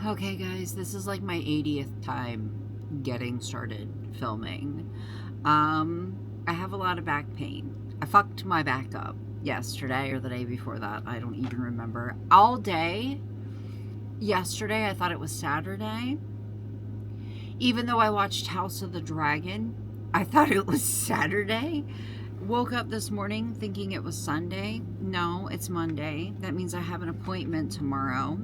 Okay, guys, this is like my 80th time getting started filming. I have a lot of back pain. I fucked my back up yesterday or the day before that. I don't even remember. All day yesterday, I thought it was Saturday. Even though I watched House of the Dragon, I thought it was Saturday. Woke up this morning thinking it was Sunday. No, it's Monday. That means I have an appointment tomorrow.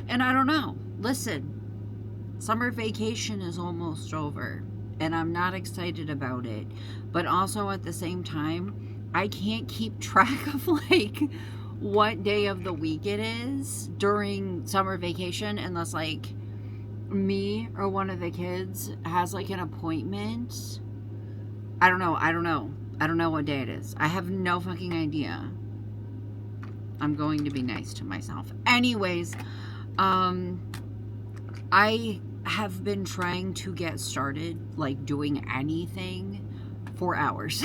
And I don't know. Listen, summer vacation is almost over, and I'm not excited about it. But also at the same time, I can't keep track of like what day of the week it is during summer vacation unless like me or one of the kids has like an appointment. I don't know. I don't know what day it is. I have no fucking idea. I'm going to be nice to myself. Anyways, I have been trying to get started, like, doing anything for hours.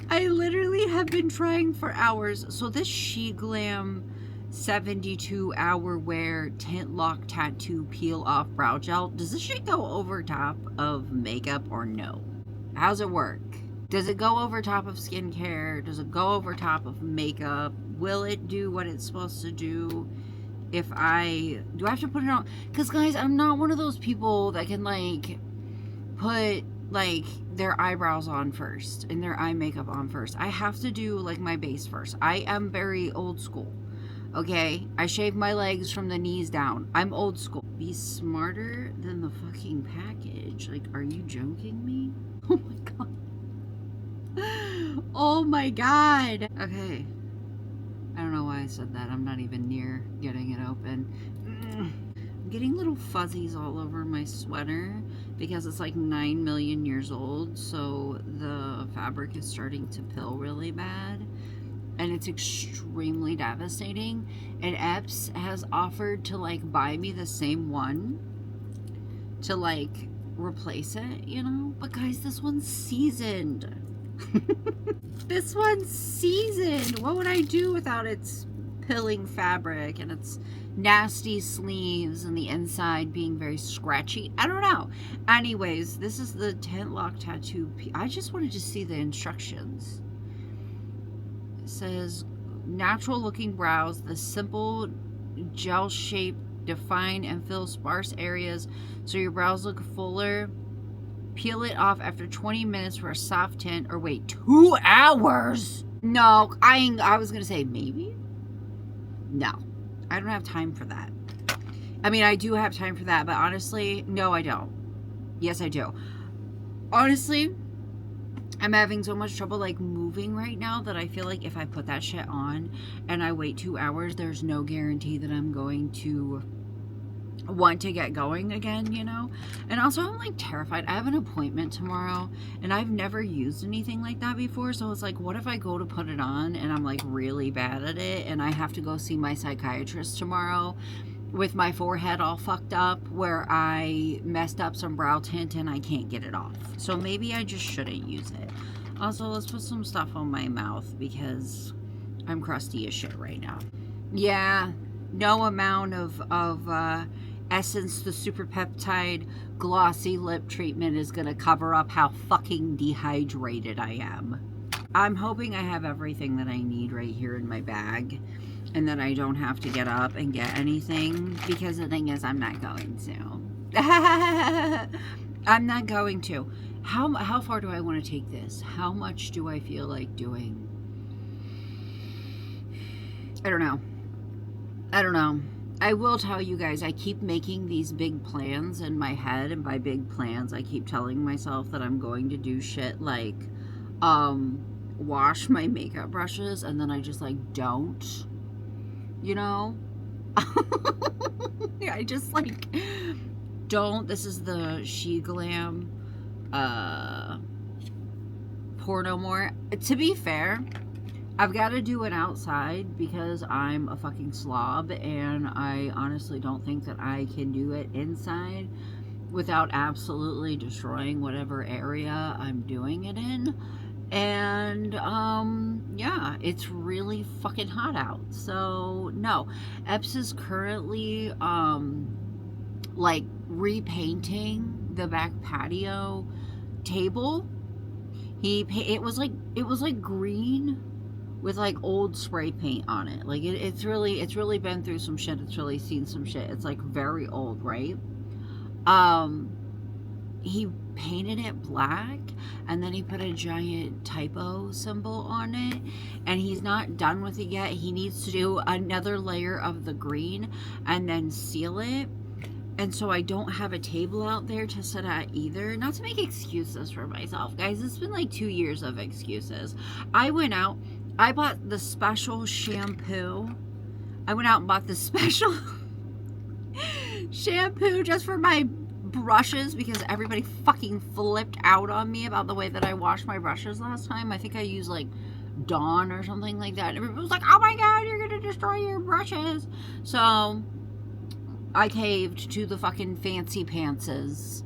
I literally have been trying for hours. So this She Glam 72 hour wear tint lock tattoo peel off brow gel, does this shit go over top of makeup or no? How's it work? Does it go over top of skincare? Does it go over top of makeup? Will it do what it's supposed to do? Do I have to put it on? Because guys, I'm not one of those people that can like put like their eyebrows on first and their eye makeup on first. I have to do like my base first. I am very old school. Okay, I shave my legs from the knees down. I'm old school. Be smarter than the fucking package. Like, are you joking me? Oh my god. Oh my god. Okay. I don't know why I said that. I'm not even near getting it open. I'm getting little fuzzies all over my sweater because it's like 9 million years old. So the fabric is starting to pill really bad. And it's extremely devastating. And Epps has offered to like buy me the same one to like replace it, you know? But guys, this one's seasoned. This one's seasoned. What would I do without its pilling fabric and its nasty sleeves and the inside being very scratchy? I don't know. Anyways, this is the tint lock tattoo. I just wanted to see the instructions. It says natural looking brows, the simple gel shape define and fill sparse areas so your brows look fuller. Peel it off after 20 minutes for a soft tint, or wait, 2 hours? No, I was gonna say maybe. No, I don't have time for that. I mean, I do have time for that, but honestly, no, I don't. Yes, I do. Honestly, I'm having so much trouble like moving right now that I feel like if I put that shit on and I wait 2 hours, there's no guarantee that I'm going to want to get going again, you know? And also I'm like terrified. I have an appointment tomorrow and I've never used anything like that before, so it's like, what if I go to put it on and I'm like really bad at it and I have to go see my psychiatrist tomorrow with my forehead all fucked up where I messed up some brow tint and I can't get it off. So maybe I just shouldn't use it. Also, let's put some stuff on my mouth because I'm crusty as shit right now. Yeah, no amount of Essence the Super Peptide Glossy Lip Treatment is gonna cover up how fucking dehydrated I am. I'm hoping I have everything that I need right here in my bag and that I don't have to get up and get anything, because the thing is, I'm not going to. I'm not going to. How far do I want to take this? How much do I feel like doing? I don't know. I will tell you guys, I keep making these big plans in my head, and by big plans, I keep telling myself that I'm going to do shit like wash my makeup brushes, and then I just like don't, you know? I just like don't. This is the She Glam Porno More. To be fair, I've got to do it outside because I'm a fucking slob, and I honestly don't think that I can do it inside without absolutely destroying whatever area I'm doing it in. And yeah, it's really fucking hot out. So no, Epps is currently like repainting the back patio table. It was like green with like old spray paint on it. Like it's really been through some shit. It's really seen some shit. It's like very old, right? Um he painted it black, and then he put a giant typo symbol on it, and he's not done with it yet. He needs to do another layer of the green and then seal it. And so I don't have a table out there to sit at either. Not to make excuses for myself, guys. It's been like 2 years of excuses. I went out, I bought the special shampoo. I went out and bought the special shampoo just for my brushes because everybody fucking flipped out on me about the way that I washed my brushes last time. I think I used like Dawn or something like that. Everybody was like, oh my god, you're gonna destroy your brushes. So I caved to the fucking fancy pantses,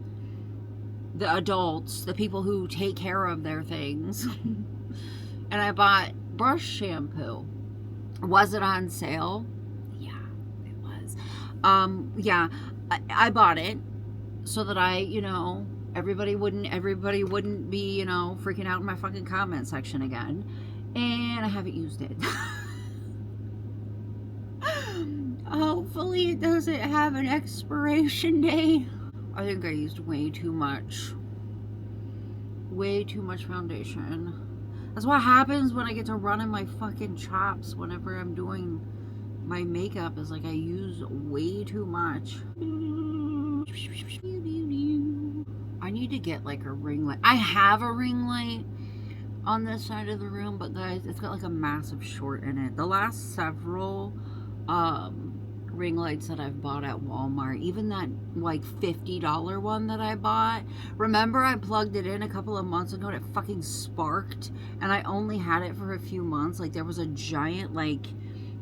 the adults, the people who take care of their things. And I bought brush shampoo. Was it on sale? Yeah, it was. Yeah, I bought it so that everybody wouldn't be, freaking out in my fucking comment section again. And I haven't used it. Hopefully it doesn't have an expiration date. I think I used way too much foundation. That's what happens when I get to run in my fucking chops whenever I'm doing my makeup, is like I use way too much. I need to get like a ring light. I have a ring light on this side of the room, but guys, it's got like a massive short in it. The last several ring lights that I've bought at Walmart, even that like $50 one that I bought, remember I plugged it in a couple of months ago and it fucking sparked, and I only had it for a few months. Like there was a giant like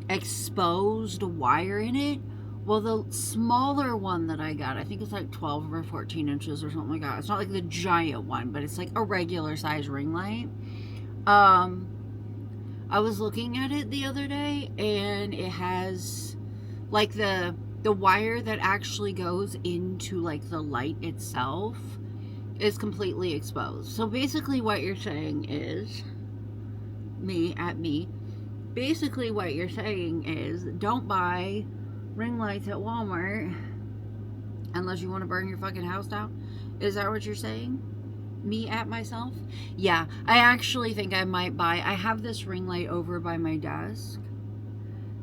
exposed wire in it. Well, the smaller one that I got, I think it's like 12 or 14 inches or something like that. It's not like the giant one, but it's like a regular size ring light. I was looking at it the other day, and it has like the wire that actually goes into like the light itself is completely exposed. So basically what you're saying is, basically what you're saying is, don't buy ring lights at Walmart unless you want to burn your fucking house down. Is that what you're saying? Me at myself? Yeah, I actually think I might buy, I have this ring light over by my desk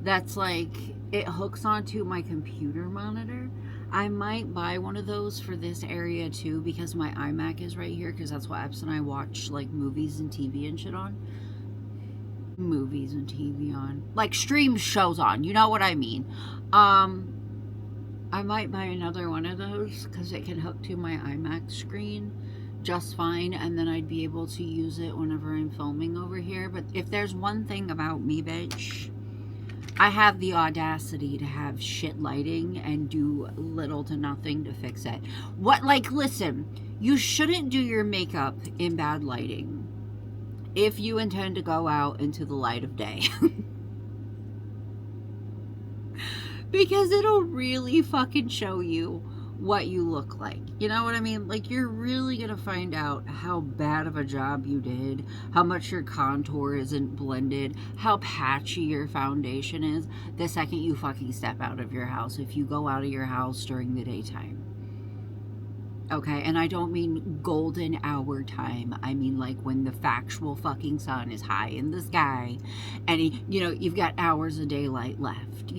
that's like, it hooks onto my computer monitor. I might buy one of those for this area too, because my iMac is right here, because that's what Epps and I watch like movies and TV and shit on. Movies and TV on. Like stream shows on, you know what I mean. I might buy another one of those because it can hook to my iMac screen just fine, and then I'd be able to use it whenever I'm filming over here. But if there's one thing about me, bitch, I have the audacity to have shit lighting and do little to nothing to fix it. Listen, you shouldn't do your makeup in bad lighting if you intend to go out into the light of day. Because it'll really fucking show you what you look like. You know what I mean? Like, you're really gonna find out how bad of a job you did, how much your contour isn't blended, how patchy your foundation is the second you fucking step out of your house, if you go out of your house during the daytime. Okay, and I don't mean golden hour time. I mean like when the factual fucking sun is high in the sky and you've got hours of daylight left,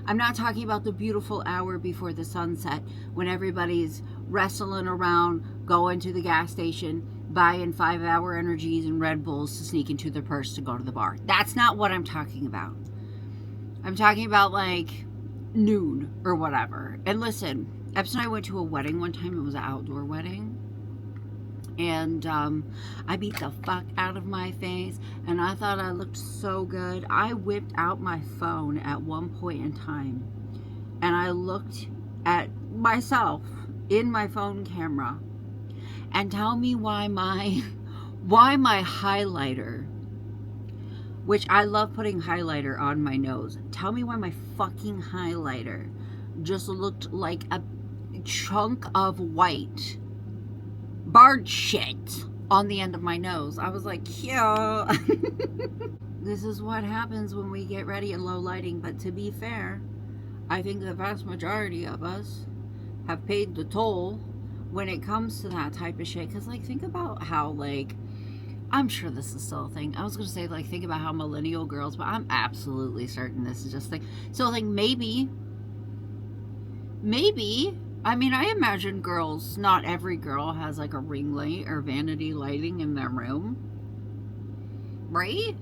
I'm not talking about the beautiful hour before the sunset when everybody's wrestling around, going to the gas station, buying 5-hour energies and Red Bulls to sneak into their purse to go to the bar. That's not what I'm talking about. I'm talking about like noon or whatever. And listen, Epps and I went to a wedding one time. It was an outdoor wedding. And I beat the fuck out of my face. And I thought I looked so good. I whipped out my phone at one point in time. And I looked at myself in my phone camera. And tell me why my Why my highlighter, which I love putting highlighter on my nose. Tell me why my fucking highlighter just looked like a chunk of white bird shit on the end of my nose. I was like, yeah. This is what happens when we get ready in low lighting. But to be fair, I think the vast majority of us have paid the toll when it comes to that type of shit. Because, like, think about how, like, I'm sure this is still a thing. I was going to say, like, think about how millennial girls, but I'm absolutely certain this is just a thing. So, like, maybe, I mean, I imagine girls, not every girl has, like, a ring light or vanity lighting in their room. Right?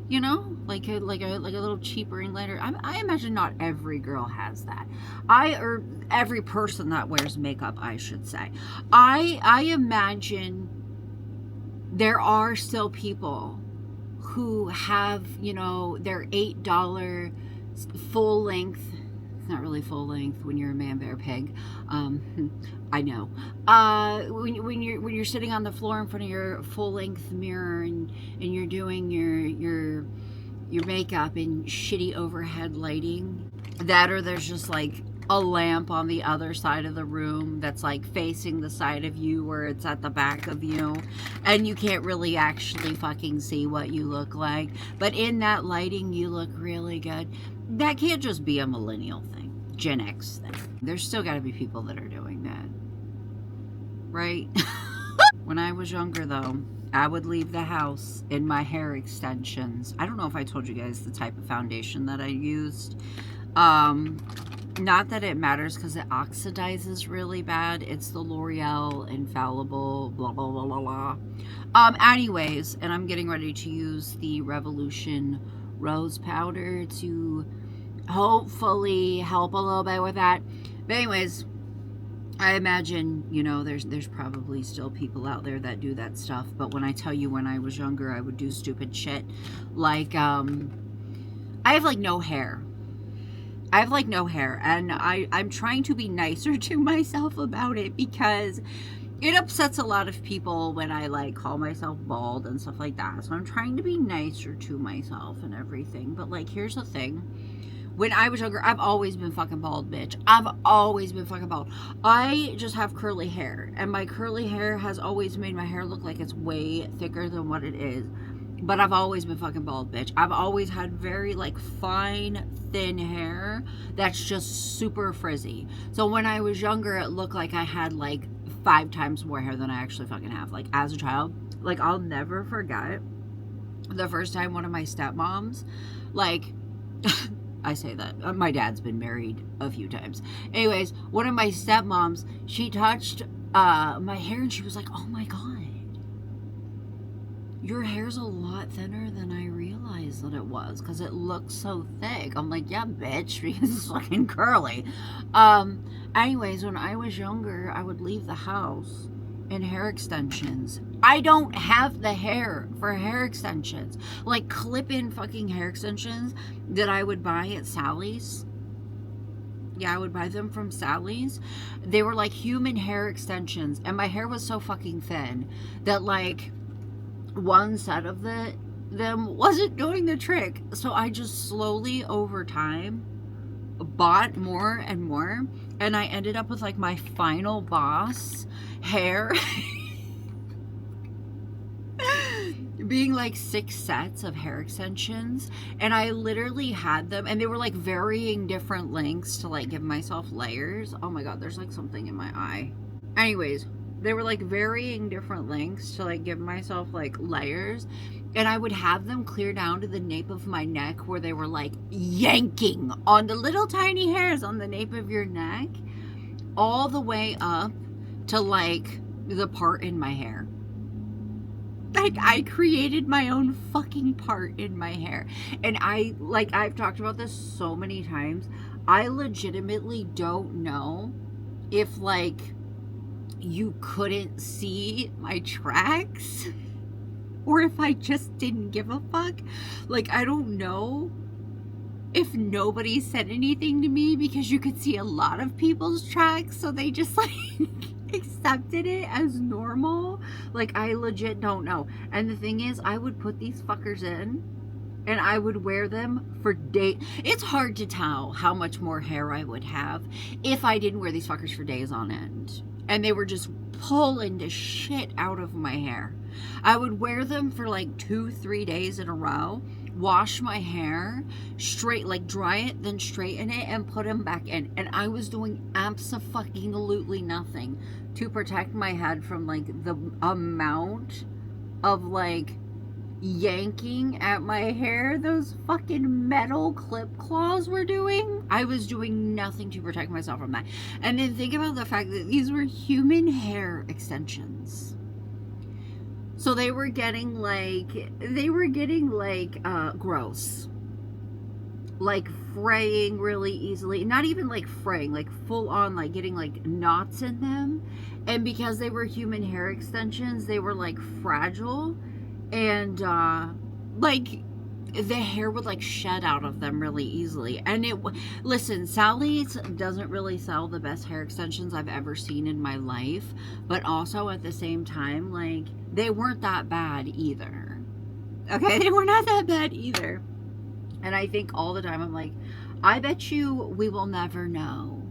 You know, like a little cheap ring lighter. I imagine not every girl has that. Or every person that wears makeup, I should say. I imagine there are still people who have, you know, their $8 full length. It's not really full length when you're a man bear pig. I know. When you're sitting on the floor in front of your full length mirror and you're doing your makeup in shitty overhead lighting, that or there's just like a lamp on the other side of the room that's like facing the side of you where it's at the back of you and you can't really actually fucking see what you look like, but in that lighting you look really good. That can't just be a millennial thing, Gen X thing. There's still got to be people that are doing that, right? When I was younger though, I would leave the house in my hair extensions. I don't know if I told you guys the type of foundation that I used. Not that it matters because it oxidizes really bad. It's the L'Oreal Infallible blah blah blah blah blah. Anyways, and I'm getting ready to use the Revolution Rose Powder to hopefully help a little bit with that. But anyways, I imagine, you know, there's probably still people out there that do that stuff. But when I tell you when I was younger, I would do stupid shit. Like, I have like no hair. And I'm trying to be nicer to myself about it because it upsets a lot of people when I like call myself bald and stuff like that. So I'm trying to be nicer to myself and everything. But like, here's the thing. When I was younger, I've always been fucking bald, bitch. I've always been fucking bald. I just have curly hair. And my curly hair has always made my hair look like it's way thicker than what it is. But I've always been fucking bald, bitch. I've always had very, like, fine, thin hair that's just super frizzy. So when I was younger, it looked like I had, like, 5 times more hair than I actually fucking have. Like, as a child, like, I'll never forget the first time one of my stepmoms, like... I say that. My dad's been married a few times. Anyways, one of my stepmoms, she touched my hair and she was like, oh my God, your hair's a lot thinner than I realized that it was because it looks so thick. I'm like, yeah, bitch, because it's fucking curly. Anyways, when I was younger, I would leave the house in hair extensions. I don't have the hair for hair extensions. Like clip-in fucking hair extensions that I would buy at Sally's. Yeah, I would buy them from Sally's. They were like human hair extensions. And my hair was so fucking thin that like one set of them wasn't doing the trick. So I just slowly over time bought more and more. And I ended up with like my final boss hair being like 6 sets of hair extensions, and I literally had them and they were like varying different lengths to like give myself layers. Oh my God, there's like something in my eye. Anyways, they were like varying different lengths to like give myself like layers, and I would have them clear down to the nape of my neck where they were like yanking on the little tiny hairs on the nape of your neck all the way up to like the part in my hair. Like I created my own fucking part in my hair. And I've talked about this so many times. I legitimately don't know if like you couldn't see my tracks or if I just didn't give a fuck. Like I don't know if nobody said anything to me because you could see a lot of people's tracks, so they just like accepted it as normal. Like, I legit don't know. And the thing is, I would put these fuckers in and I would wear them for days. It's hard to tell how much more hair I would have if I didn't wear these fuckers for days on end. And they were just pulling the shit out of my hair. I would wear them for like 2-3 days in a row, wash my hair, straight, like dry it, then straighten it and put them back in. And I was doing abso-fucking-lutely nothing to protect my head from like the amount of like yanking at my hair those fucking metal clip claws were doing. I was doing nothing to protect myself from that. And then think about the fact that these were human hair extensions. So they were getting like gross. Like fraying really easily. Not even like fraying, like full on like getting like knots in them. And because they were human hair extensions, they were like fragile. And like the hair would like shed out of them really easily. And listen, Sally's doesn't really sell the best hair extensions I've ever seen in my life, but also at the same time, like, they weren't that bad either. Okay, they were not that bad either. And I think all the time I'm like, I bet you we will never know.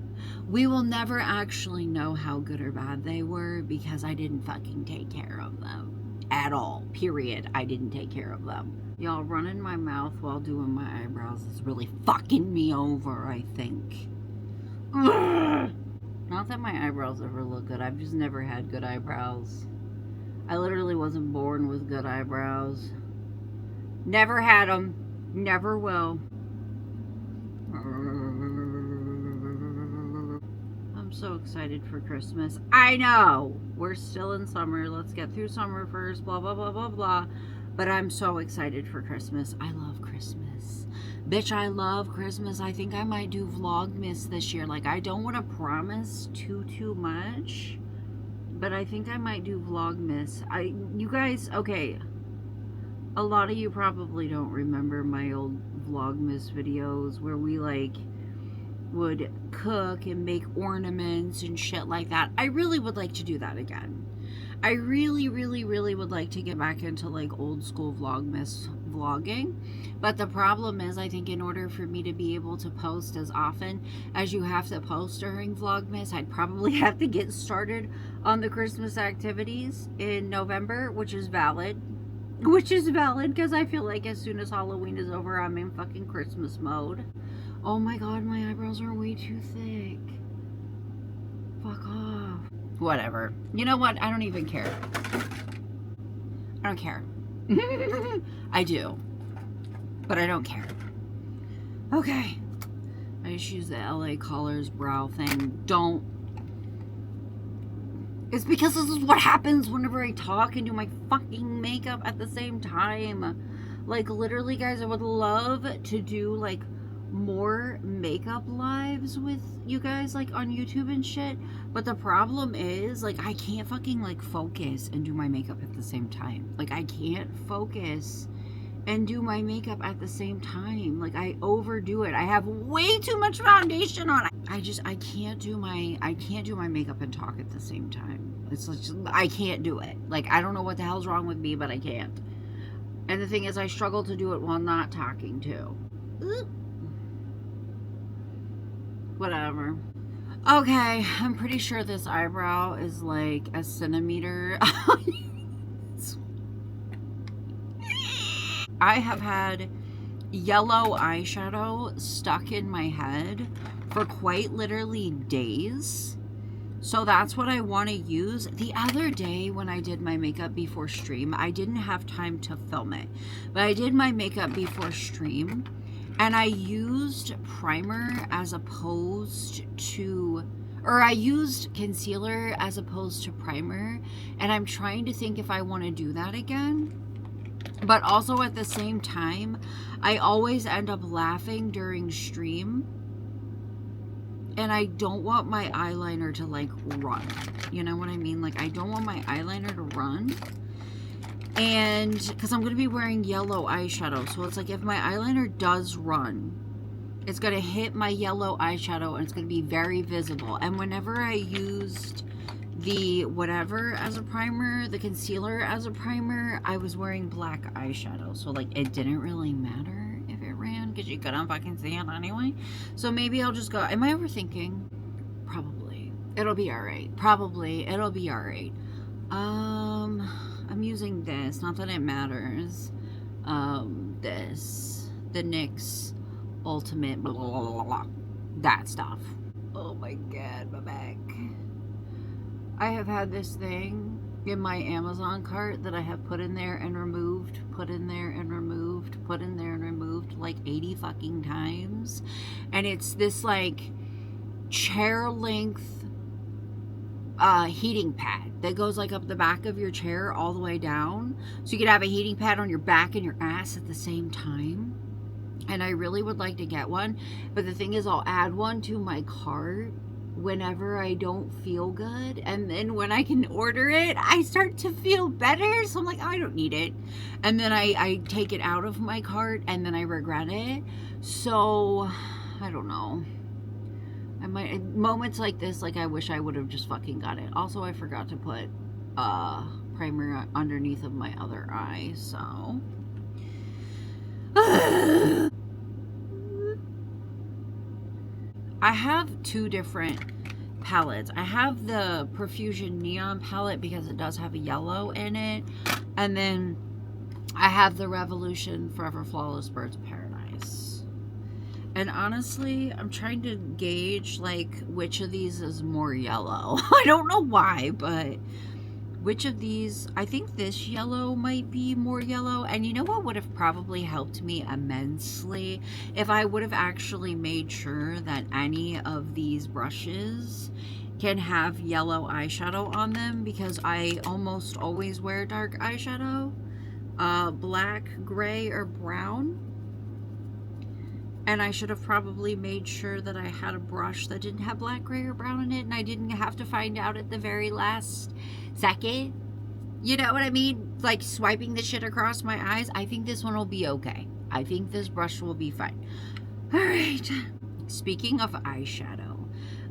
We will never actually know how good or bad they were because I didn't fucking take care of them. At all, period. I didn't take care of them. Y'all, running my mouth while doing my eyebrows is really fucking me over, I think. Ugh. Not that my eyebrows ever look good. I've just never had good eyebrows. I literally wasn't born with good eyebrows. Never had them. Never will. I'm so excited for Christmas. I know! We're still in summer. Let's get through summer first. Blah, blah, blah, blah, blah. But I'm so excited for Christmas. I love Christmas. Bitch, I love Christmas. I think I might do Vlogmas this year. Like, I don't want to promise too much. But I think I might do Vlogmas. You guys, okay. A lot of you probably don't remember my old Vlogmas videos where we, like, would cook and make ornaments and shit like that. I really would like to do that again. I really would like to get back into like old school Vlogmas vlogging. But the problem is, I think in order for me to be able to post as often as you have to post during Vlogmas, I'd probably have to get started on the Christmas activities in November, which is valid. Because I feel like as soon as Halloween is over, I'm in fucking Christmas mode. Oh my god, my eyebrows are way too thick. Fuck off. Whatever. You know what? I don't even care. I don't care. I do. But I don't care. Okay. I just use the LA Colors brow thing. Don't. It's because this is what happens whenever I talk and do my fucking makeup at the same time. Like, literally, guys, I would love to do, like, more makeup lives with you guys, like, on YouTube and shit. But the problem is, like, I can't fucking, like, focus and do my makeup at the same time. Like, I can't focus and do my makeup at the same time. Like, I overdo it. I have way too much foundation on. I can't do my makeup and talk at the same time. It's like, I can't do it. Like, I don't know what the hell's wrong with me, but I can't. And the thing is, I struggle to do it while not talking too. Whatever. Okay, I'm pretty sure this eyebrow is like a centimeter. I have had yellow eyeshadow stuck in my head for quite literally days. So that's what I want to use. The other day when I did my makeup before stream, I didn't have time to film it, but I did my makeup before stream and I used primer as opposed to, or I used concealer as opposed to primer, and I'm trying to think if I want to do that again. But also at the same time, I always end up laughing during stream. And I don't want my eyeliner to, like, run. You know what I mean? Like, I don't want my eyeliner to run. And, because I'm going to be wearing yellow eyeshadow. So it's like, if my eyeliner does run, it's going to hit my yellow eyeshadow and it's going to be very visible. And whenever I used the whatever as a primer, the concealer as a primer, I was wearing black eyeshadow. So, like, it didn't really matter if it ran because you couldn't fucking see it anyway. So maybe I'll just go. Am I overthinking? Probably. It'll be alright. Probably. It'll be alright. I'm using this. Not that it matters. This. The NYX Ultimate blah, blah, blah, blah, that stuff. Oh my god, my back. I have had this thing in my Amazon cart that I have put in there and removed, put in there and removed, put in there and removed like 80 fucking times. And it's this like chair length heating pad that goes like up the back of your chair all the way down. So you could have a heating pad on your back and your ass at the same time. And I really would like to get one. But the thing is, I'll add one to my cart whenever I don't feel good. And then when I can order it, I start to feel better. So I'm like, oh, I don't need it. And then I take it out of my cart and then I regret it. So I don't know. I might, moments like this, like I wish I would have just fucking got it. Also, I forgot to put primer underneath of my other eye, so I have two different palettes. I have the Profusion Neon palette because it does have a yellow in it, and then I have the Revolution Forever Flawless Birds of Paradise. And honestly, I'm trying to gauge, like, which of these is more yellow. I don't know why, but which of these, I think this yellow might be more yellow. And you know what would have probably helped me immensely? If I would have actually made sure that any of these brushes can have yellow eyeshadow on them, because I almost always wear dark eyeshadow, black, gray, or brown. And I should have probably made sure that I had a brush that didn't have black, gray, or brown in it, and I didn't have to find out at the very last second. You know what I mean? Like swiping the shit across my eyes. I think this one will be okay. I think this brush will be fine. All right. Speaking of eyeshadow,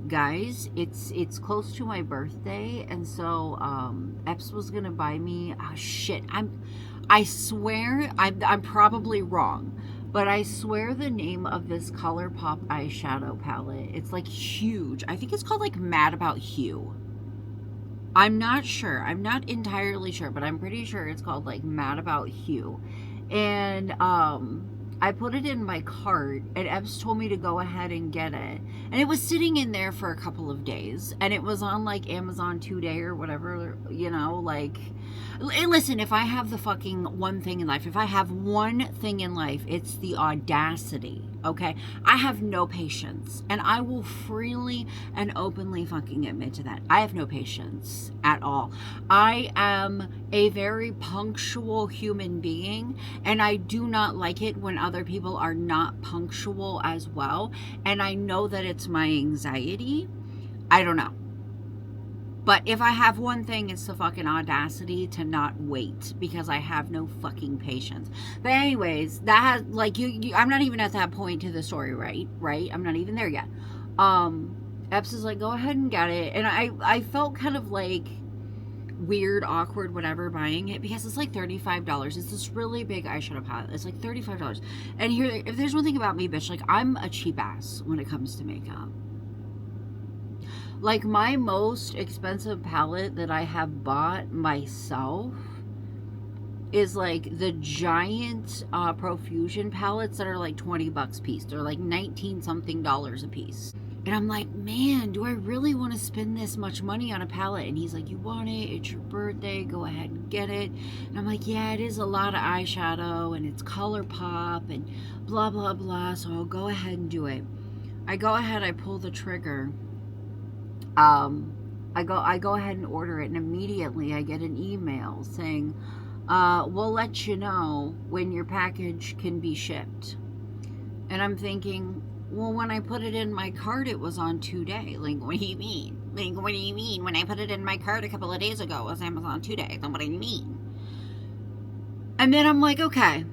guys, it's close to my birthday, and so Epps was gonna buy me. Oh shit! I swear I'm probably wrong. But I swear the name of this Colourpop eyeshadow palette, it's like huge. I think it's called like Mad About Hue. I'm not sure. I'm not entirely sure, but I'm pretty sure it's called like Mad About Hue. And I put it in my cart, and Ebbs told me to go ahead and get it. And it was sitting in there for a couple of days, and it was on like Amazon 2-day or whatever, you know, like, listen, if I have the fucking one thing in life, if I have one thing in life, it's the audacity, okay? I have no patience, and I will freely and openly fucking admit to that. I have no patience at all. I am a very punctual human being, and I do not like it when other people are not punctual as well. And I know that it's my anxiety. I don't know. But if I have one thing, it's the fucking audacity to not wait, because I have no fucking patience. But anyways, that has, like, I'm not even at that point to the story, right? I'm not even there yet. Epps is like, go ahead and get it. And I felt kind of like weird, awkward, whatever, buying it, because it's like $35. It's this really big eyeshadow palette. It's like $35. And here, if there's one thing about me, bitch, like, I'm a cheap ass when it comes to makeup. Like, my most expensive palette that I have bought myself is like the giant Profusion palettes that are like 20 bucks a piece. They're like 19 something a piece. And I'm like, man, do I really want to spend this much money on a palette? And he's like, you want it? It's your birthday. Go ahead and get it. And I'm like, yeah, it is a lot of eyeshadow, and it's Colourpop and blah, blah, blah. So I'll go ahead and do it. I go ahead, I pull the trigger. I go ahead and order it, and immediately I get an email saying, we'll let you know when your package can be shipped. And I'm thinking, well, when I put it in my cart, it was on 2-day. Like, what do you mean? Like, what do you mean? When I put it in my cart a couple of days ago, it was Amazon 2-day. Then what do you mean? And then I'm like, okay,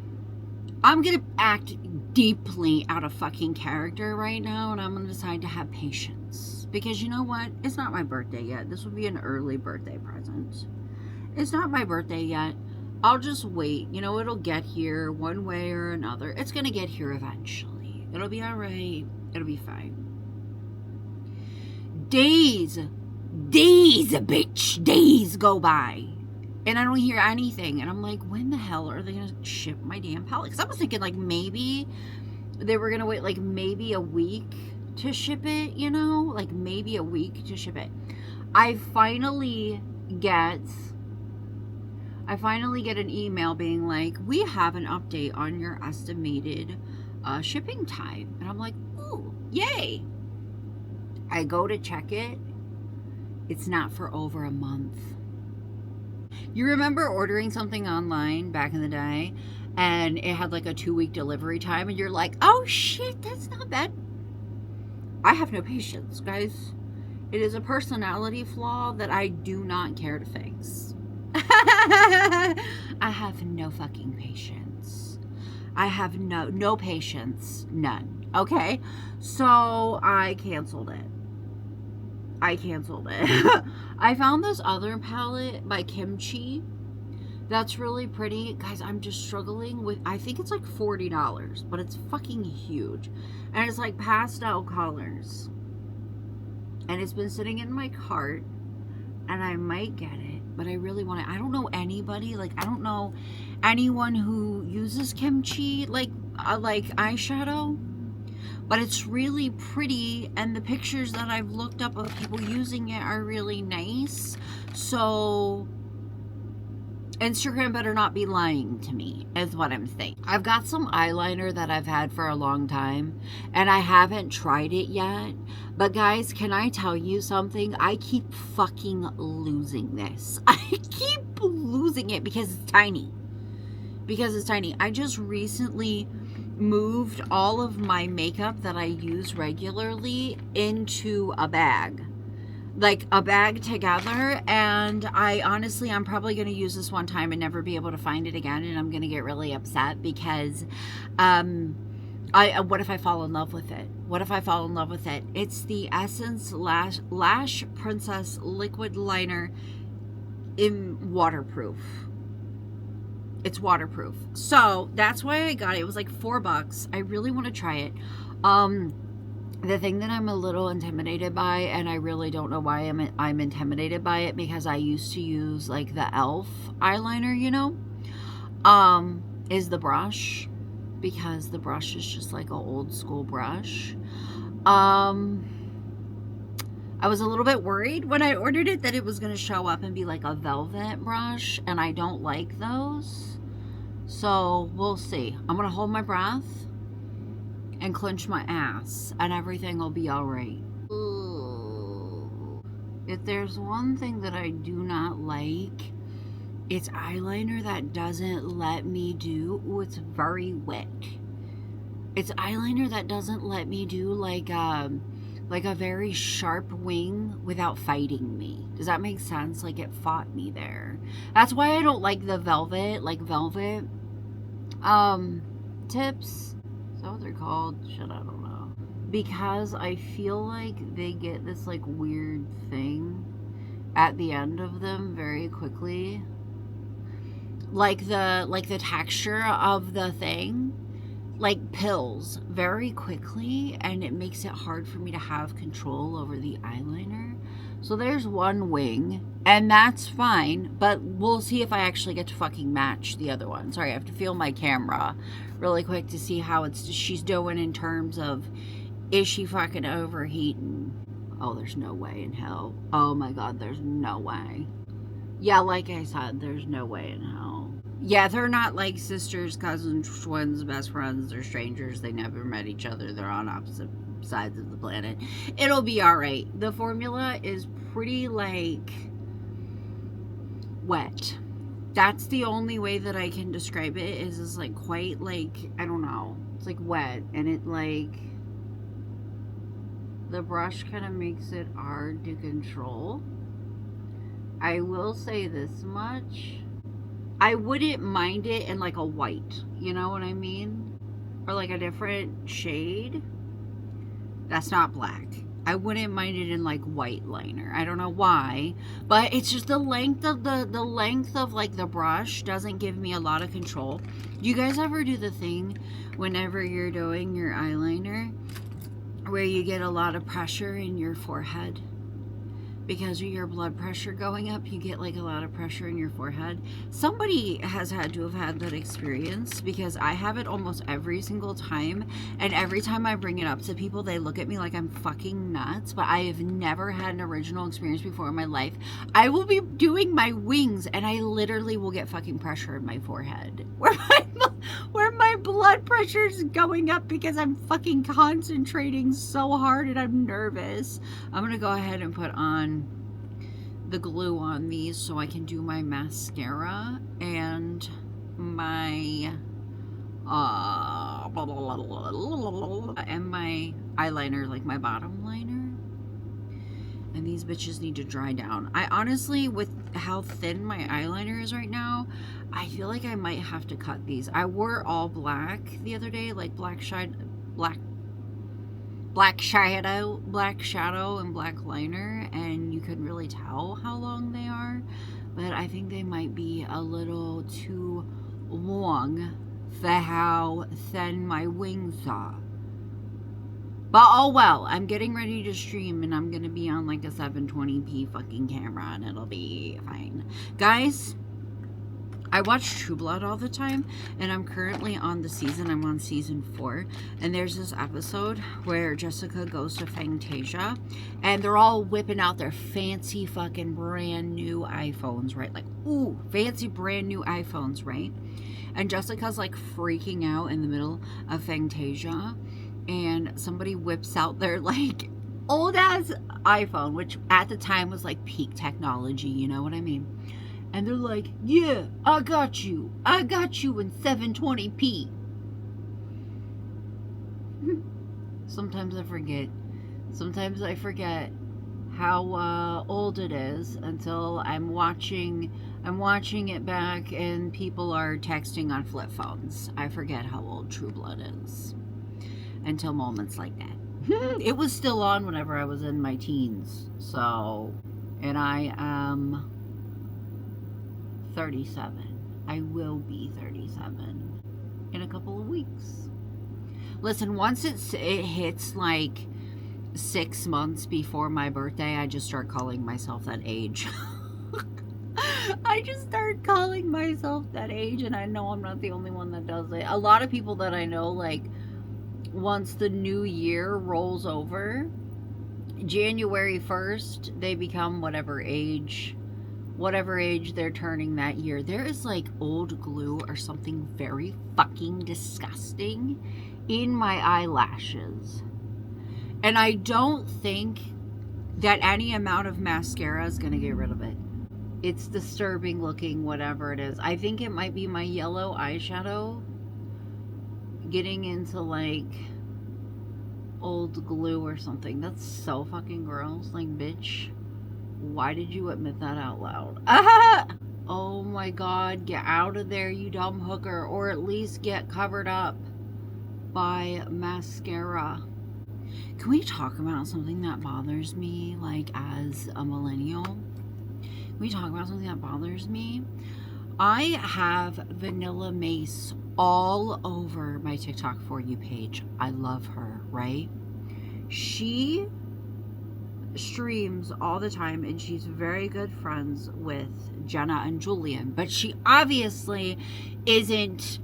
I'm going to act deeply out of fucking character right now, and I'm going to decide to have patience. because you know what? It's not my birthday yet. This would be an early birthday present. It's not my birthday yet. I'll just wait. You know, it'll get here one way or another. It's going to get here eventually. It'll be all right. It'll be fine. Days, bitch, days go by. And I don't hear anything. And I'm like, when the hell are they going to ship my damn palette? Because I was thinking, like, maybe they were going to wait, like, maybe a week to ship it, you know? Like, maybe a week to ship it. I finally get an email being like, we have an update on your estimated shipping time. And I'm like, ooh, yay. I go to check it. It's not for over a month. You remember ordering something online back in the day and it had like a 2-week delivery time and you're like, oh shit, that's not bad. I have no patience, guys. It is a personality flaw that I do not care to fix. I have no fucking patience. I have no patience. None. Okay? So I canceled it. I found this other palette by Kimchi that's really pretty. Guys, I'm just struggling with, I think it's like $40, but it's fucking huge. And it's like pastel colors. And it's been sitting in my cart. And I might get it, but I really want it. I don't know anybody, like, I don't know anyone who uses Kimchi, like eyeshadow. But it's really pretty, and the pictures that I've looked up of people using it are really nice. So Instagram better not be lying to me, is what I'm saying. I've got some eyeliner that I've had for a long time, and I haven't tried it yet. But guys, can I tell you something? I keep fucking losing this. I keep losing it because it's tiny. I just recently moved all of my makeup that I use regularly into a bag. Like a bag together, and I'm probably going to use this one time and never be able to find it again, and I'm going to get really upset because what if I fall in love with it? It's the Essence Lash Princess Liquid Liner in waterproof. It's waterproof. So that's why I got it. It was like $4. I really want to try it. The thing that I'm a little intimidated by, and I really don't know why I'm intimidated by it, because I used to use like the e.l.f. eyeliner, you know, is the brush, because the brush is just like an old school brush. I was a little bit worried when I ordered it that it was going to show up and be like a velvet brush, and I don't like those. So we'll see. I'm going to hold my breath and clench my ass, and everything will be all right. If there's one thing that I do not like, it's eyeliner that doesn't let me do, it's very wet. It's eyeliner that doesn't let me do like a very sharp wing without fighting me. Does that make sense? Like, it fought me there. That's why I don't like the velvet tips. Is that what they're called? Shit, I don't know. Because I feel like they get this like weird thing at the end of them very quickly. Like the texture of the thing like pills very quickly, and it makes it hard for me to have control over the eyeliner. So there's one wing, and that's fine, but we'll see if I actually get to fucking match the other one. Sorry, I have to feel my camera really quick to see how she's doing in terms of, is she fucking overheating? Oh, there's no way in hell. Oh my god, there's no way. Yeah, like I said, there's no way in hell. Yeah, they're not like sisters, cousins, twins, best friends. They're strangers. They never met each other. They're on opposite sides of the planet. It'll be all right. The formula is pretty like wet. That's the only way that I can describe it, is like quite like, I don't know. It's like wet, and it like, the brush kind of makes it hard to control. I will say this much. I wouldn't mind it in like a white, you know what I mean? Or like a different shade. That's not black. I wouldn't mind it in like white liner. I don't know why, but it's just the length of the length of like the brush doesn't give me a lot of control. Do you guys ever do the thing whenever you're doing your eyeliner where you get a lot of pressure in your forehead? Because of your blood pressure going up, you get like a lot of pressure in your forehead. Somebody has had to have had that experience, because I have it almost every single time, and every time I bring it up to people, they look at me like I'm fucking nuts. But I have never had an original experience before in my life. I will be doing my wings and I literally will get fucking pressure in my forehead where my blood pressure is going up because I'm fucking concentrating so hard and I'm nervous. I'm gonna go ahead and put on the glue on these so I can do my mascara and my and my eyeliner, like my bottom liner. And these bitches need to dry down. I honestly, with how thin my eyeliner is right now, I feel like I might have to cut these. I wore all black the other day, like black shadow and black liner, and you couldn't really tell how long they are, but I think they might be a little too long for how thin my wings are. But oh well, I'm getting ready to stream and I'm gonna be on like a 720p fucking camera and it'll be fine. Guys, I watch True Blood all the time, and I'm currently on the season. I'm on season 4, and there's this episode where Jessica goes to Fantasia, and they're all whipping out their fancy fucking brand new iPhones, right? Like, ooh, fancy brand new iPhones, right? And Jessica's like freaking out in the middle of Fantasia, and somebody whips out their like old ass iPhone, which at the time was like peak technology, you know what I mean? And they're like, yeah, I got you in 720p. Sometimes I forget how old it is until I'm watching it back and people are texting on flip phones. I forget how old True Blood is until moments like that. It was still on whenever I was in my teens. So, and I am 37. I will be 37 in a couple of weeks. Listen, once it hits like 6 months before my birthday, I just start calling myself that age. I just start calling myself that age, and I know I'm not the only one that does it. A lot of people that I know, like, once the new year rolls over, January 1st, they become whatever age they're turning that year. There is like old glue or something very fucking disgusting in my eyelashes. And I don't think that any amount of mascara is going to get rid of it. It's disturbing looking, whatever it is. I think it might be my yellow eyeshadow getting into like old glue or something. That's so fucking gross. Like, bitch, why did you admit that out loud? Ah! Oh my god, get out of there, you dumb hooker. Or at least get covered up by mascara. Can we talk about something that bothers me, like, as a millennial? Can we talk about something that bothers me? I have Vanilla Mace all over my TikTok For You page. I love her, right? She streams all the time, and she's very good friends with Jenna and Julian, but she obviously isn't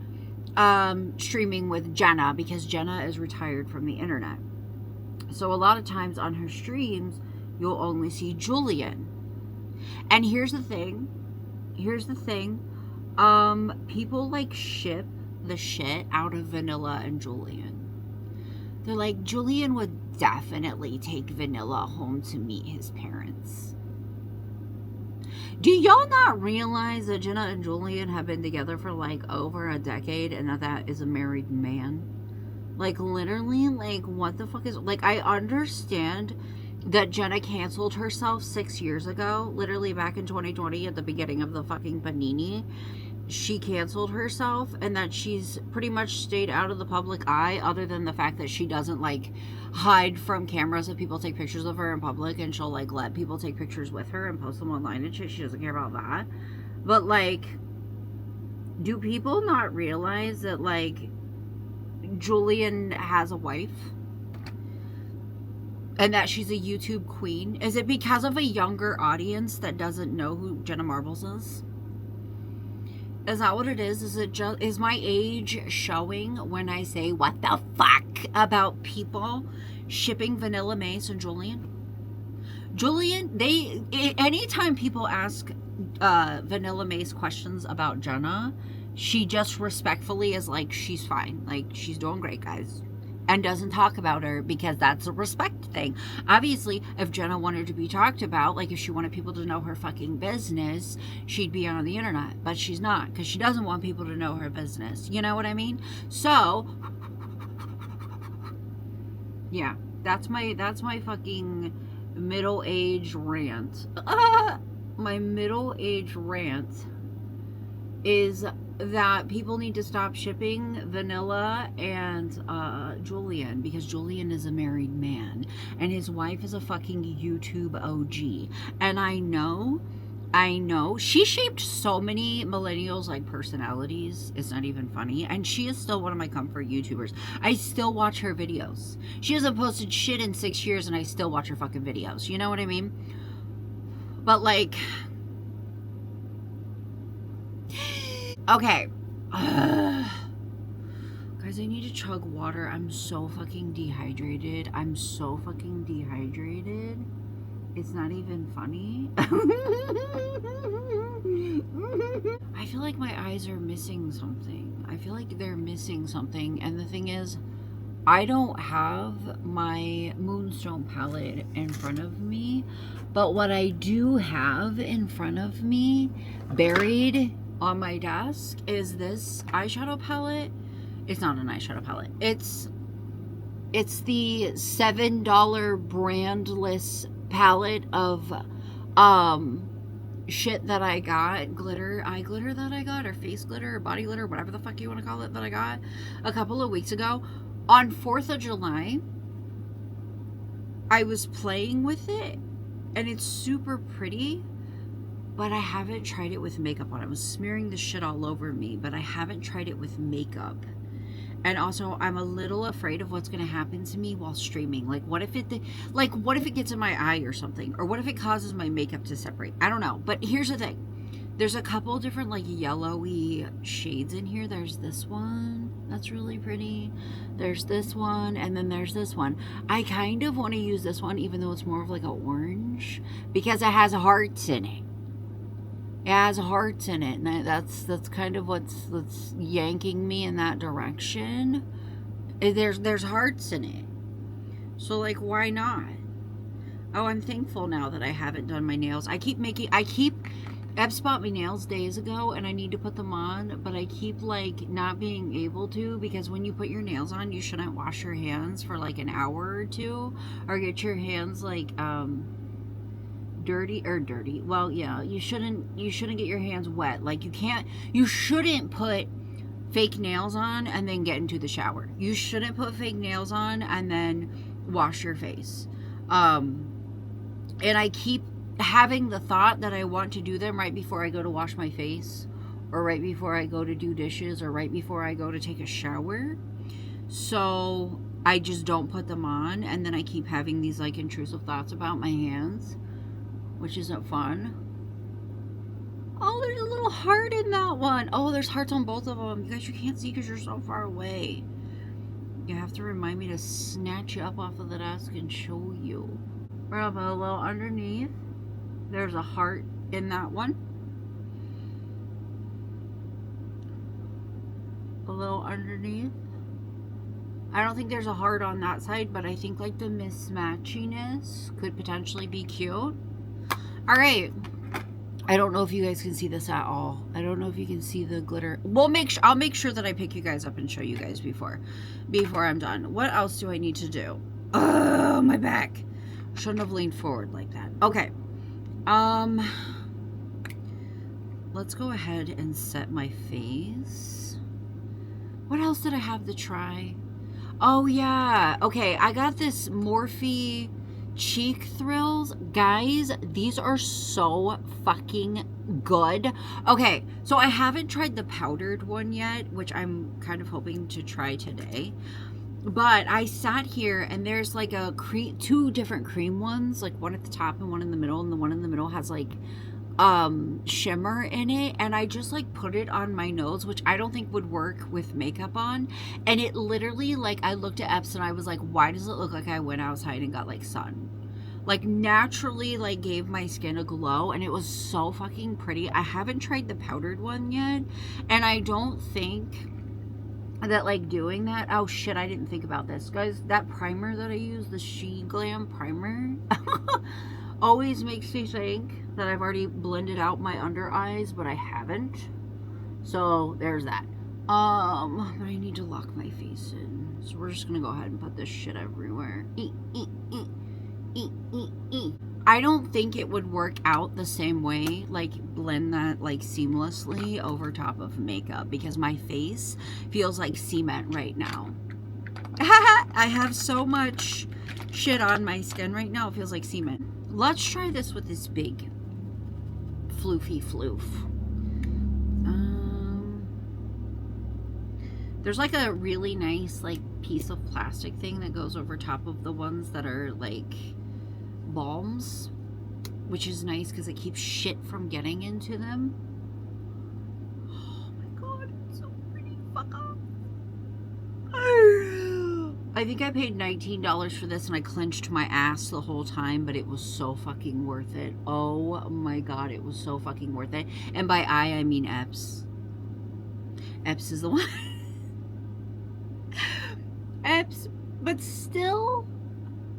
streaming with Jenna because Jenna is retired from the internet. So a lot of times on her streams, you'll only see Julian. And here's the thing. People like ship the shit out of Vanilla and Julian. They're like, Julian would definitely take Vanilla home to meet his parents. Do y'all not realize that Jenna and Julian have been together for like over a decade, and that is a married man? Like, literally, like, what the fuck is... Like, I understand that Jenna canceled herself 6 years ago, literally back in 2020 at the beginning of the fucking panini. she canceled herself and that she's pretty much stayed out of the public eye, other than the fact that she doesn't like hide from cameras if people take pictures of her in public, and she'll like let people take pictures with her and post them online and shit. She doesn't care about that. But like, do people not realize that like Julian has a wife and that she's a YouTube queen? Is it because of a younger audience that doesn't know who Jenna Marbles is? Is that what it is? Is it just, is my age showing when I say what the fuck about people shipping Vanilla Mace and Julian? Julian, anytime people ask Vanilla Mace questions about Jenna, she just respectfully is like, she's fine. Like, she's doing great, guys. And doesn't talk about her because that's a respect thing. Obviously, if Jenna wanted to be talked about, like if she wanted people to know her fucking business, she'd be on the internet. But she's not, because she doesn't want people to know her business. You know what I mean? So, yeah, that's my fucking middle-aged rant. My middle-aged rant is that people need to stop shipping Vanilla and Julian, because Julian is a married man and his wife is a fucking YouTube OG. And I know she shaped so many millennials like personalities. It's not even funny. And she is still one of my comfort YouTubers. I still watch her videos. She hasn't posted shit in 6 years and I still watch her fucking videos. You know what I mean? But like, okay. Guys, I need to chug water. I'm so fucking dehydrated. It's not even funny. I feel like my eyes are missing something. I feel like they're missing something. And the thing is, I don't have my Moonstone palette in front of me. But what I do have in front of me, buried on my desk, is this eyeshadow palette. It's not an eyeshadow palette. It's the $7 brandless palette of shit that I got, glitter, eye glitter that I got, or face glitter, or body glitter, whatever the fuck you want to call it, that I got a couple of weeks ago. On 4th of July, I was playing with it, and it's super pretty, but I haven't tried it with makeup on. I was smearing the shit all over me, but I haven't tried it with makeup. And also, I'm a little afraid of what's going to happen to me while streaming. Like, what if it gets in my eye or something? Or what if it causes my makeup to separate? I don't know. But here's the thing. There's a couple different, like, yellowy shades in here. There's this one. That's really pretty. There's this one. And then there's this one. I kind of want to use this one, even though it's more of like an orange, because it has hearts in it. It has hearts in it, and that's kind of what's yanking me in that direction. There's hearts in it, so like, why not? Oh, I'm thankful now that I haven't done my nails. I've spot my nails days ago, and I need to put them on, but I keep like not being able to, because when you put your nails on, you shouldn't wash your hands for like an hour or two, or get your hands like dirty. Well, yeah, you shouldn't get your hands wet. Like, you shouldn't put fake nails on and then get into the shower. You shouldn't put fake nails on and then wash your face. And I keep having the thought that I want to do them right before I go to wash my face, or right before I go to do dishes, or right before I go to take a shower. So I just don't put them on, and then I keep having these like intrusive thoughts about my hands, which isn't fun. Oh, there's a little heart in that one. Oh, there's hearts on both of them. You guys, you can't see because you're so far away. You have to remind me to snatch you up off of the desk and show you. We're gonna put a little underneath. There's a heart in that one. A little underneath. I don't think there's a heart on that side, but I think like the mismatchiness could potentially be cute. All right. I don't know if you guys can see this at all. I don't know if you can see the glitter. I'll make sure that I pick you guys up and show you guys before I'm done. What else do I need to do? Oh, my back. Shouldn't have leaned forward like that. Okay. let's go ahead and set my face. What else did I have to try? Oh yeah. Okay, I got this Morphe cheek thrills. Guys, these are so fucking good. Okay, so I haven't tried the powdered one yet, which I'm kind of hoping to try today. But I sat here and there's like a cream, two different cream ones, like one at the top and one in the middle, and the one in the middle has like shimmer in it, and I just like put it on my nose, which I don't think would work with makeup on, and it literally, like, I looked at Epps and I was like, why does it look like I went outside and got like sun? Like naturally like gave my skin a glow, and it was so fucking pretty. I haven't tried the powdered one yet, and I don't think that like doing that, oh shit, I didn't think about this, guys. That primer that I use, the She Glam primer, always makes me think that I've already blended out my under eyes, but I haven't. So there's that. But I need to lock my face in. So we're just gonna go ahead and put this shit everywhere. I don't think it would work out the same way, like blend that like seamlessly over top of makeup, because my face feels like cement right now. I have so much shit on my skin right now, it feels like cement. Let's try this with this big floofy floof. There's like a really nice like piece of plastic thing that goes over top of the ones that are like balms, which is nice because it keeps shit from getting into them. Oh my god, it's so pretty. Fuck off. I think I paid $19 for this and I clenched my ass the whole time, but it was so fucking worth it. Oh my god, it was so fucking worth it. And by I mean Epps. Epps is the one. Epps, but still,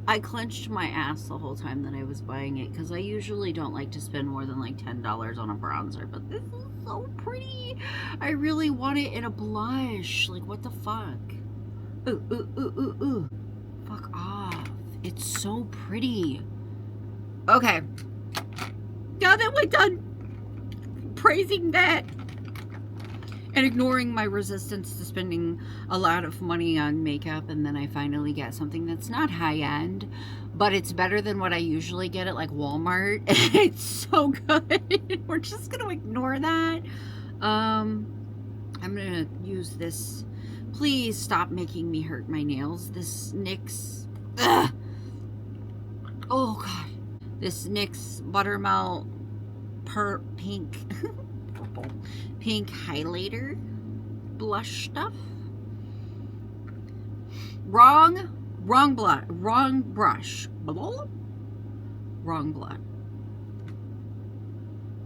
I clenched my ass the whole time that I was buying it, because I usually don't like to spend more than like $10 on a bronzer, but this is so pretty. I really want it in a blush. Like, what the fuck? Ooh, ooh, ooh, ooh, ooh. Fuck off. It's so pretty. Okay. Now that we're done praising that and ignoring my resistance to spending a lot of money on makeup, and then I finally get something that's not high-end, but it's better than what I usually get at like Walmart. It's so good. We're just gonna ignore that. I'm gonna use this. Please stop making me hurt my nails. This NYX, ugh. Oh god, this NYX Buttermelt pink purple pink highlighter blush stuff. Wrong brush. Wrong blush.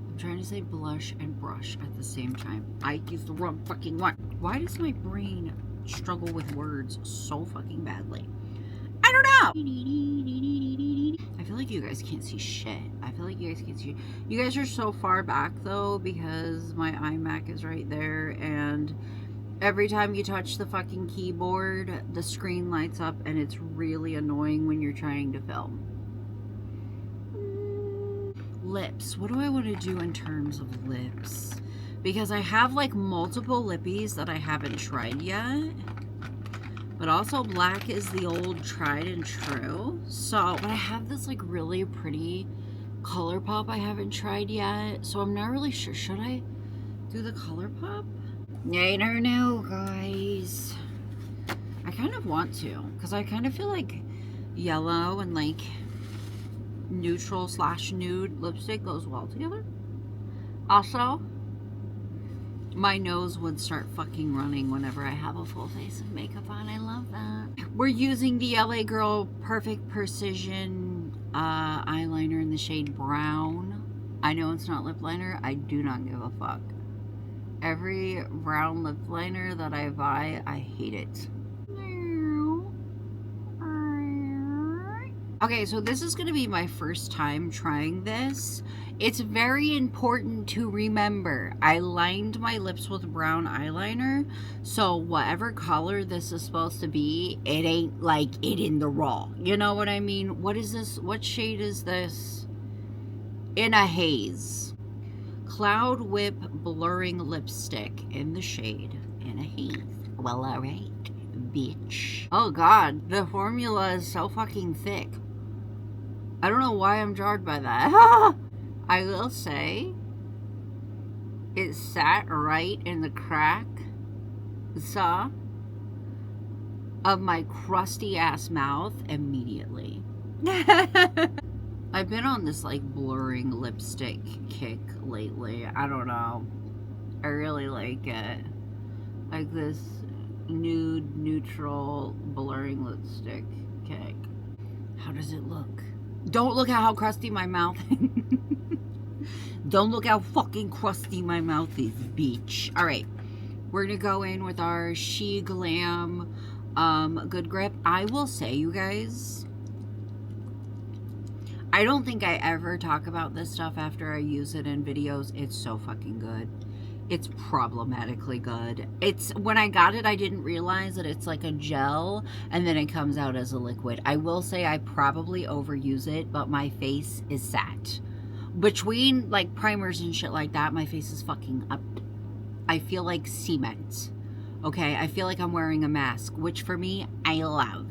I'm trying to say blush and brush at the same time. I used the wrong fucking one. Why does my brain struggle with words so fucking badly? I don't know. I feel like you guys can't see shit. I feel like you guys can't see. You guys are so far back though, because my iMac is right there, and every time you touch the fucking keyboard, the screen lights up, and it's really annoying when you're trying to film. Lips. What do I want to do in terms of lips? Because I have like multiple lippies that I haven't tried yet. But also black is the old tried and true. So, but I have this like really pretty Colourpop I haven't tried yet. So I'm not really sure. Should I do the Colourpop? I don't know, guys. I kind of want to, because I kind of feel like yellow and like neutral / nude lipstick goes well together. Also, my nose would start fucking running whenever I have a full face of makeup on. I love that. We're using the LA Girl Perfect Precision eyeliner in the shade brown. I know it's not lip liner. I do not give a fuck. Every brown lip liner that I buy, I hate it. Okay, so this is going to be my first time trying this. It's very important to remember, I lined my lips with brown eyeliner, so whatever color this is supposed to be, it ain't like it in the raw. You know what I mean? What is this? What shade is this? In a Haze. Cloud Whip Blurring Lipstick in the shade Heath. Well, alright, bitch. Oh god, the formula is so fucking thick. I don't know why I'm jarred by that. I will say, it sat right in the crack of my crusty ass mouth immediately. I've been on this like blurring lipstick kick lately. I don't know. I really like it. Like this nude, neutral, blurring lipstick kick. How does it look? Don't look at how crusty my mouth is. Don't look how fucking crusty my mouth is, bitch. Alright. We're gonna go in with our She Glam Good Grip. I will say, you guys, I don't think I ever talk about this stuff after I use it in videos. It's so fucking good. It's problematically good. When I got it, I didn't realize that it's like a gel and then it comes out as a liquid. I will say I probably overuse it, but my face is set. Between like primers and shit like that, my face is fucking up. I feel like cement. Okay, I feel like I'm wearing a mask, which for me, I love.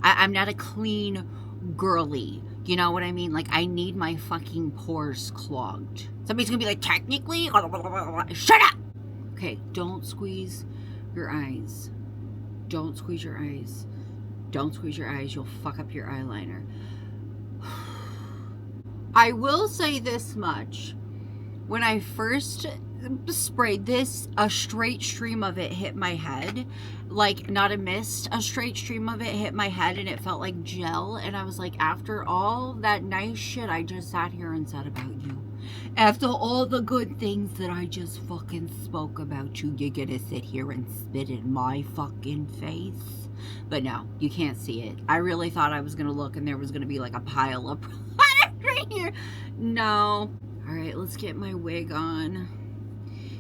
I'm not a clean girly. You know what I mean? Like, I need my fucking pores clogged. Somebody's gonna be like, technically? Shut up! Okay, don't squeeze your eyes. Don't squeeze your eyes. Don't squeeze your eyes. You'll fuck up your eyeliner. I will say this much. When I first sprayed this, a straight stream of it hit my head. Like, not a mist, a straight stream of it hit my head and it felt like gel. And I was like, after all that nice shit I just sat here and said about you, after all the good things that I just fucking spoke about you, you're gonna sit here and spit in my fucking face? But no, you can't see it. I really thought I was gonna look and there was gonna be like a pile of product right here. No. Alright, let's get my wig on.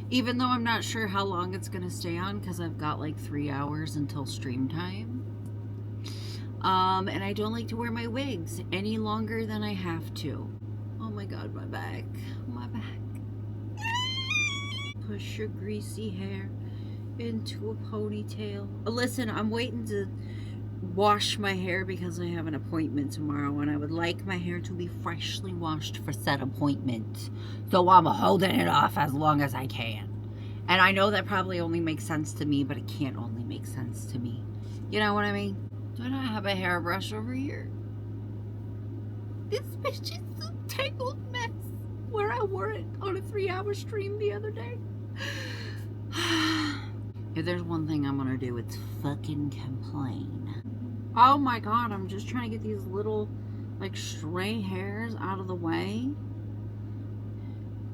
Even though I'm not sure how long it's going to stay on because I've got like 3 hours until stream time. And I don't like to wear my wigs any longer than I have to. Oh my god, my back. My back. Push your greasy hair into a ponytail. Listen, I'm waiting to wash my hair because I have an appointment tomorrow and I would like my hair to be freshly washed for said appointment. So I'm holding it off as long as I can. And I know that probably only makes sense to me, but it can't only make sense to me. You know what I mean? Don't I have a hairbrush over here? This bitch is a tangled mess where I wore it on a 3-hour stream the other day. If there's one thing I'm gonna do, it's fucking complain. Oh my god, I'm just trying to get these little, like, stray hairs out of the way.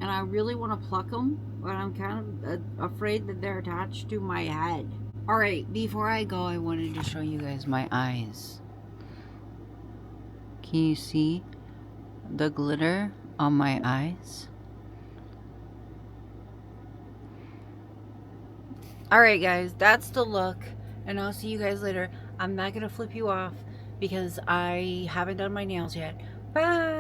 And I really want to pluck them, but I'm kind of afraid that they're attached to my head. Alright, before I go, I wanted to show you guys my eyes. Can you see the glitter on my eyes? Alright guys, that's the look, and I'll see you guys later. I'm not going to flip you off because I haven't done my nails yet. Bye!